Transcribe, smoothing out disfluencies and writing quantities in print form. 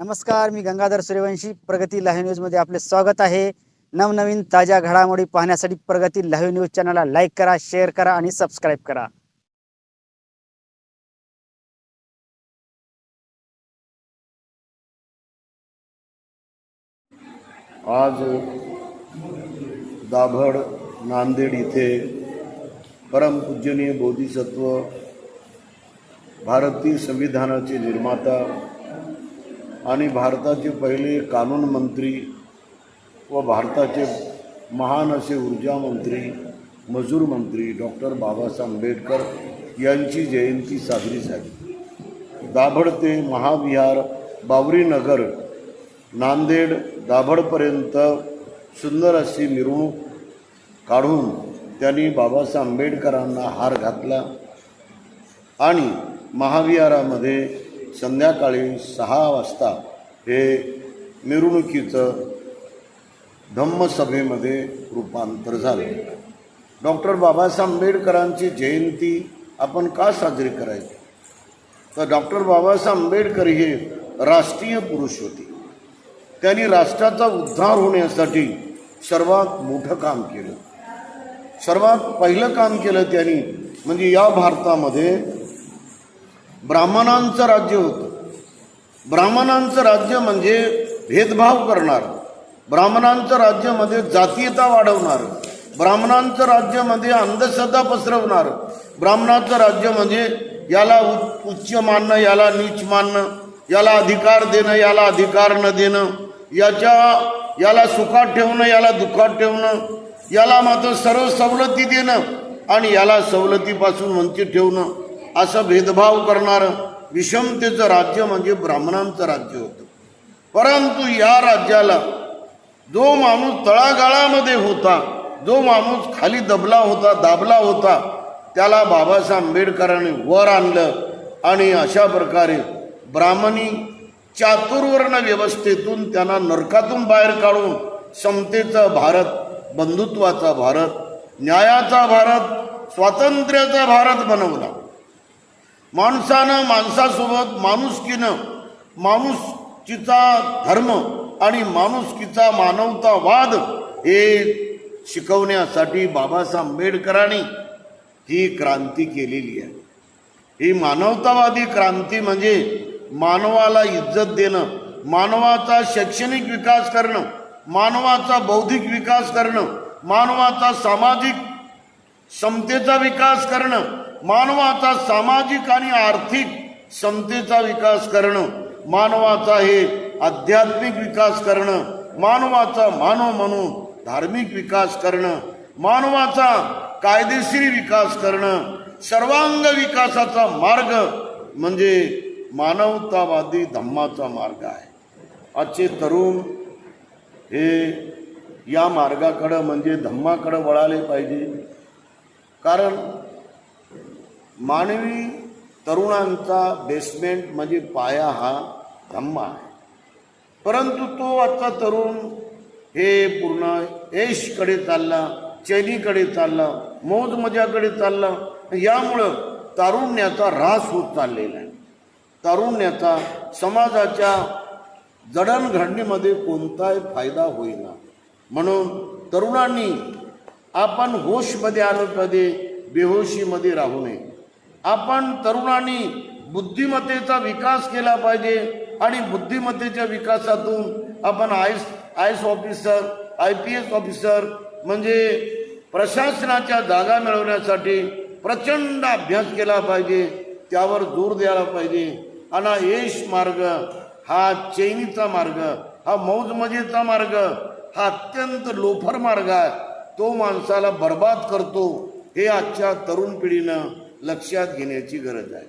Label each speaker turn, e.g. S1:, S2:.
S1: नमस्कार, मी गंगाधर सूर्यवंशी. प्रगती live news मध्ये आपले स्वागत आहे. नवनवीन ताज्या घडामोडी पाहण्यासाठी प्रगती लाईव्ह न्यूज चॅनलला लाईक करा, शेअर करा आणि सबस्क्राईब करा.
S2: आज दाभड नांदेड इथे परमपूजनीय बोधिसत्व भारतीय संविधानाचे निर्माता आणि भारताचे पहिले कानून मंत्री व भारताचे महान असे ऊर्जा मंत्री, मजूर मंत्री डॉक्टर बाबासाहेब आंबेडकर यांची जयंती साजरी झाली. दाभड ते महाविहार, बावरी नगर, नांदेड दाभडपर्यंत सुंदर अशी मिरवणूक काढून त्यांनी बाबासाहेब आंबेडकरांना हार घातला आणि महाविहारामध्ये संध्याकाळी 6 वाजता हे मिरवणुकीचं धम्मसभेमध्ये रूपांतर झाले. डॉक्टर बाबासाहेब आंबेडकरांची जयंती आपण का साजरी करायची? तर डॉक्टर बाबासाहेब आंबेडकर हे राष्ट्रीय पुरुष होते. त्यांनी राष्ट्राचा उद्धार होण्यासाठी सर्वात मोठं काम केलं. सर्वात पहिलं काम केलं त्यांनी म्हणजे या भारतामध्ये ब्राह्मणांचं राज्य होतं. ब्राह्मणांचं राज्य म्हणजे भेदभाव करणार, ब्राह्मणांचं राज्यामध्ये जातीयता वाढवणार, ब्राह्मणांचं राज्यामध्ये अंधश्रद्धा पसरवणार, ब्राह्मणाचं राज्य म्हणजे याला उच्च मानणं, याला नीच मानणं, याला अधिकार देणं, याला अधिकार न देणं, याला सुखात ठेवणं, याला दुःखात ठेवणं, याला मात्र सर्व सवलती देणं आणि याला सवलतीपासून वंचित ठेवणं, असं भेदभाव करणारं विषमतेचं राज्य म्हणजे ब्राह्मणांचं राज्य होतं. परंतु या राज्याला जो माणूस तळागाळामध्ये होता, जो माणूस खाली दाबला होता, त्याला बाबासाहेब आंबेडकरांनी वर आणलं आणि अशा प्रकारे ब्राह्मणी चातुर्वर्ण व्यवस्थेतून त्यांना नरकातून बाहेर काढून समतेचा भारत, बंधुत्वाचा भारत, न्यायाचा भारत, स्वातंत्र्याचा भारत बनवला. माणसानं माणसासोबत माणुसकीनं, माणुसकीचा धर्म आणि माणुसकीचा मानवतावाद हे शिकवण्यासाठी बाबासाहेब आंबेडकरांनी ही क्रांती केलेली आहे. ही मानवतावादी क्रांती म्हणजे मानवाला इज्जत देणं, मानवाचा शैक्षणिक विकास करणं, मानवाचा बौद्धिक विकास करणं, मानवाचा सामाजिक समतेचा विकास करणं, मानवाचा सामाजिक आणि आर्थिक समतेचा विकास करणं, मानवाचा हे आध्यात्मिक विकास करणं, मानवाचा मानव म्हणून धार्मिक विकास करणं, मानवाचा कायदेशीर विकास करणं, सर्वांग विकासाचा मार्ग म्हणजे मानवतावादी धम्माचा मार्ग आहे. आजचे तरुण हे या मार्गाकडं म्हणजे धम्माकडं वळाले पाहिजे. कारण मानवी तरुणांचा बेसमेंट म्हणजे पाया हा धम्मा आहे. परंतु तो आजचा तरुण हे पूर्ण ऐशकडे चालला, चैनीकडे चालला, मौज मजाकडे चालला. यामुळं तारुण्याचा ऱ्हास होत चाललेला आहे. तारुण्याचा समाजाच्या जडणघडणीमध्ये कोणताही फायदा होईना. म्हणून तरुणांनी आपण होशमध्ये आलं पाहिजे, बेहोशीमध्ये राहू नये. आपण तरुणांनी बुद्धिमत्तेचा विकास केला पाहिजे आणि बुद्धिमत्तेच्या विकासातून आपण आय.एस. ऑफिसर, IPS ऑफिसर म्हणजे प्रशासनाच्या जागा मिळवण्यासाठी प्रचंड अभ्यास केला पाहिजे, त्यावर जोर द्यायला पाहिजे. आणि यश मार्ग हा चैनीचा मार्ग, हा मौजमजेचा मार्ग, हा अत्यंत लोफर मार्ग आहे. तो माणसाला बर्बाद करतो. हे आजच्या तरुण पिढीनं लक्षात घेण्याची गरज आहे.